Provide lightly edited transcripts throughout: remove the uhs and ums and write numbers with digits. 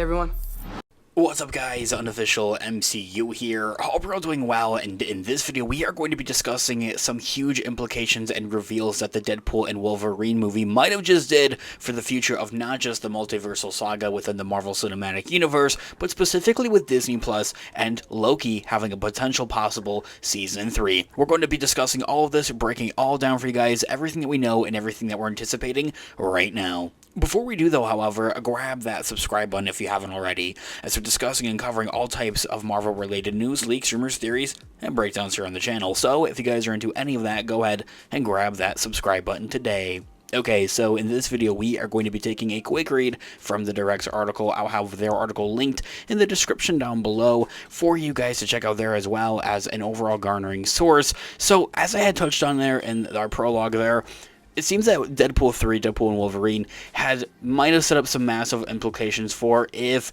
everyone. What's up guys, Unofficial MCU here. Hope you're all doing well, and in this video we are going to be discussing some huge implications and reveals that the Deadpool and Wolverine movie might have just did for the future of not just the multiversal saga within the Marvel Cinematic Universe, but specifically with Disney Plus and Loki having a potential possible Season 3. We're going to be discussing all of this, breaking it all down for you guys, everything that we know and everything that we're anticipating right now. Before we do though, however, grab that subscribe button if you haven't already, as we're discussing and covering all types of Marvel related news, leaks, rumors, theories, and breakdowns here on the channel. So if you guys are into any of that, go ahead and grab that subscribe button today. Okay, so in this video we are going to be taking a quick read from the Direct's article. I'll have their article linked in the description down below for you guys to check out there, as well as an overall garnering source. So as I had touched on there in our prologue there, it seems that Deadpool 3, Deadpool and Wolverine might have set up some massive implications for if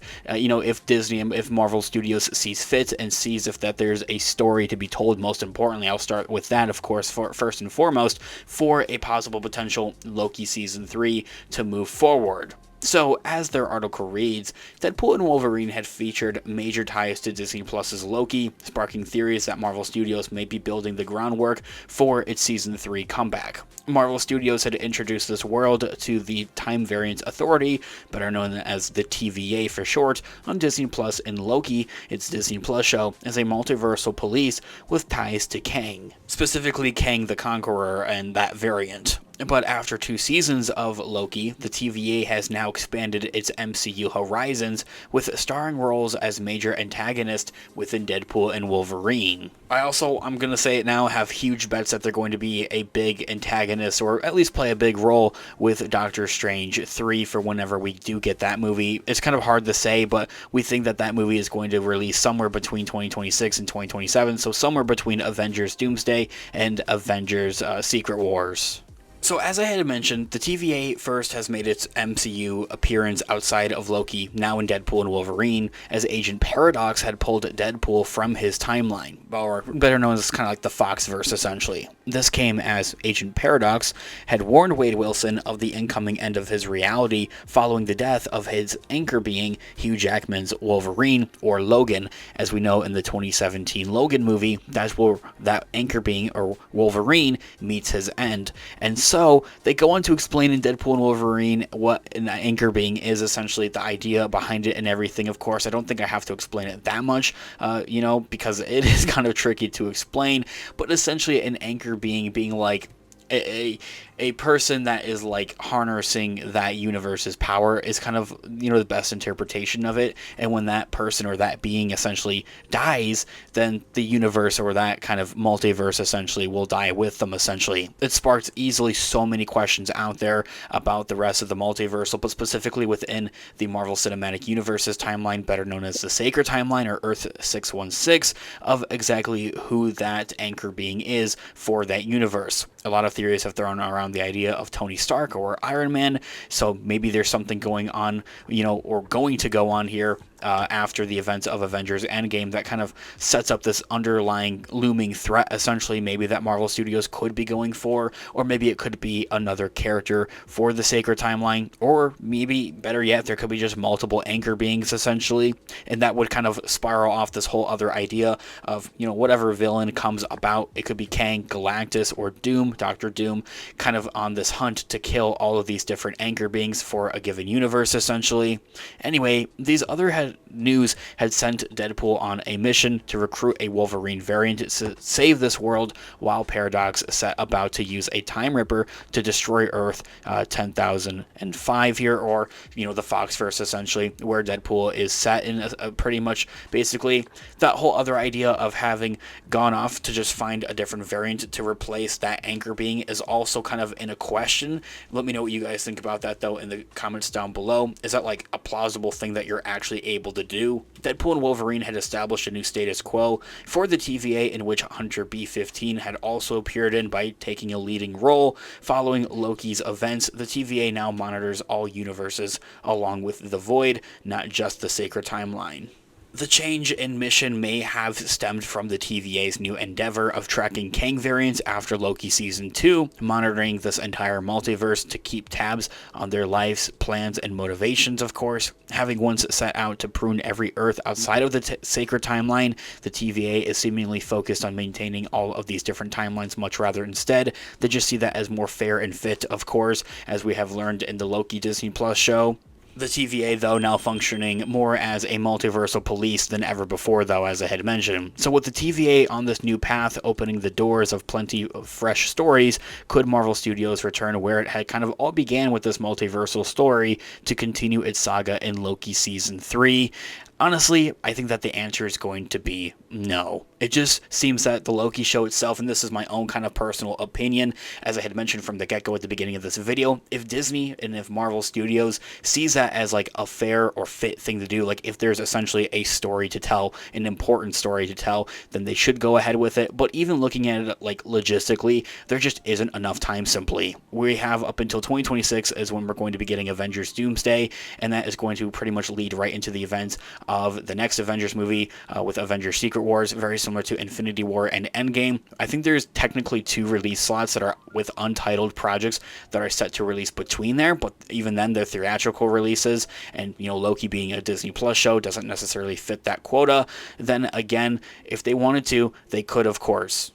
Disney, if Marvel Studios sees fit and sees if that there's a story to be told. Most importantly, I'll start with that, of course, first and foremost, for a possible potential Loki Season 3 to move forward. So, as their article reads, Deadpool and Wolverine had featured major ties to Disney Plus's Loki, sparking theories that Marvel Studios may be building the groundwork for its Season 3 comeback. Marvel Studios had introduced this world to the Time Variance Authority, better known as the TVA for short, on Disney Plus in Loki, its Disney Plus show, as a multiversal police with ties to Kang, specifically Kang the Conqueror and that variant. But after 2 seasons of Loki, the TVA has now expanded its MCU horizons with starring roles as major antagonists within Deadpool and Wolverine. I'm going to say it now, have huge bets that they're going to be a big antagonist, or at least play a big role with Doctor Strange 3 for whenever we do get that movie. It's kind of hard to say, but we think that that movie is going to release somewhere between 2026 and 2027, so somewhere between Avengers Doomsday and Avengers Secret Wars. So as I had mentioned, the TVA first has made its MCU appearance outside of Loki, now in Deadpool and Wolverine, as Agent Paradox had pulled Deadpool from his timeline, or better known as kind of like the Foxverse essentially. This came as Agent Paradox had warned Wade Wilson of the incoming end of his reality following the death of his anchor being Hugh Jackman's Wolverine, or Logan, as we know in the 2017 Logan movie. That's where that anchor being, or Wolverine, meets his end. And so they go on to explain in Deadpool and Wolverine what an anchor being is, essentially the idea behind it and everything. Of course, I don't think I have to explain it that much, because it is kind of tricky to explain. But essentially, an anchor being like a person that is like harnessing that universe's power is kind of, the best interpretation of it. And when that person or that being essentially dies, then the universe or that kind of multiverse essentially will die with them essentially. It sparks easily so many questions out there about the rest of the multiversal, but specifically within the Marvel Cinematic Universe's timeline, better known as the Sacred Timeline or Earth 616, of exactly who that anchor being is for that universe. A lot of theories have thrown around the idea of Tony Stark or Iron Man, so maybe there's something going on, or going to go on here after the events of Avengers Endgame that kind of sets up this underlying looming threat, essentially, maybe that Marvel Studios could be going for, or maybe it could be another character for the Sacred Timeline, or maybe, better yet, there could be just multiple anchor beings, essentially, and that would kind of spiral off this whole other idea of, whatever villain comes about. It could be Kang, Galactus, or Doom, Doctor Doom, kind of on this hunt to kill all of these different anchor beings for a given universe, essentially. Anyway, these other news had sent Deadpool on a mission to recruit a Wolverine variant to save this world, while Paradox set about to use a Time Ripper to destroy Earth 10,005 here, or, the Foxverse essentially, where Deadpool is set in pretty much basically that whole other idea of having gone off to just find a different variant to replace that anchor being is also kind of in a question. Let me know what you guys think about that though in the comments down below. Is that like a plausible thing that you're actually able to do? Deadpool and Wolverine had established a new status quo for the TVA, in which Hunter B-15 had also appeared in by taking a leading role. Following Loki's events, the TVA now monitors all universes along with the Void, not just the Sacred Timeline. The change in mission may have stemmed from the TVA's new endeavor of tracking Kang variants after Loki Season 2, monitoring this entire multiverse to keep tabs on their lives, plans, and motivations, of course. Having once set out to prune every Earth outside of the sacred timeline, the TVA is seemingly focused on maintaining all of these different timelines much rather instead. They just see that as more fair and fit, of course, as we have learned in the Loki Disney Plus show. The TVA, though, now functioning more as a multiversal police than ever before, though, as I had mentioned. So with the TVA on this new path, opening the doors of plenty of fresh stories, could Marvel Studios return where it had kind of all began with this multiversal story to continue its saga in Loki Season 3? Honestly, I think that the answer is going to be no. It just seems that the Loki show itself, and this is my own kind of personal opinion, as I had mentioned from the get-go at the beginning of this video, if Disney and if Marvel Studios sees that as like a fair or fit thing to do, like if there's essentially a story to tell, an important story to tell, then they should go ahead with it. But even looking at it like logistically, there just isn't enough time simply. We have up until 2026 is when we're going to be getting Avengers Doomsday, and that is going to pretty much lead right into the events of the next Avengers movie with Avengers Secret Wars, very similar to Infinity War and Endgame. I think there's technically 2 release slots that are with untitled projects that are set to release between there, but even then they're theatrical releases, and Loki being a Disney Plus show doesn't necessarily fit that quota. Then again, if they wanted to, they could, of course.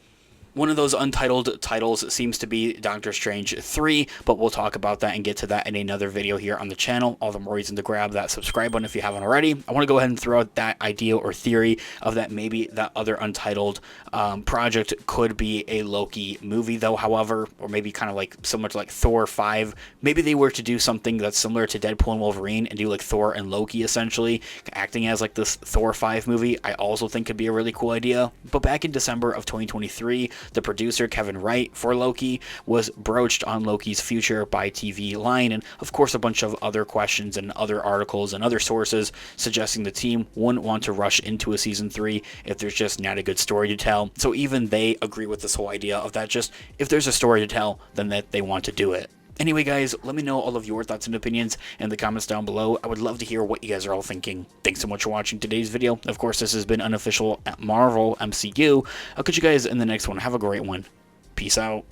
One of those untitled titles seems to be Doctor Strange 3, but we'll talk about that and get to that in another video here on the channel. All the more reason to grab that subscribe button if you haven't already. I want to go ahead and throw out that idea or theory of that maybe that other untitled project could be a Loki movie, though, however, or maybe kind of like similar to like Thor 5. Maybe they were to do something that's similar to Deadpool and Wolverine and do like Thor and Loki essentially, acting as like this Thor 5 movie. I also think could be a really cool idea. But back in December of 2023, the producer Kevin Wright for Loki was broached on Loki's future by TV Line, and of course a bunch of other questions and other articles and other sources suggesting the team wouldn't want to rush into a season 3 if there's just not a good story to tell. So even they agree with this whole idea of that just if there's a story to tell, then that they want to do it. Anyway, guys, let me know all of your thoughts and opinions in the comments down below. I would love to hear what you guys are all thinking. Thanks so much for watching today's video. Of course, this has been Unofficial Marvel MCU. I'll catch you guys in the next one. Have a great one. Peace out.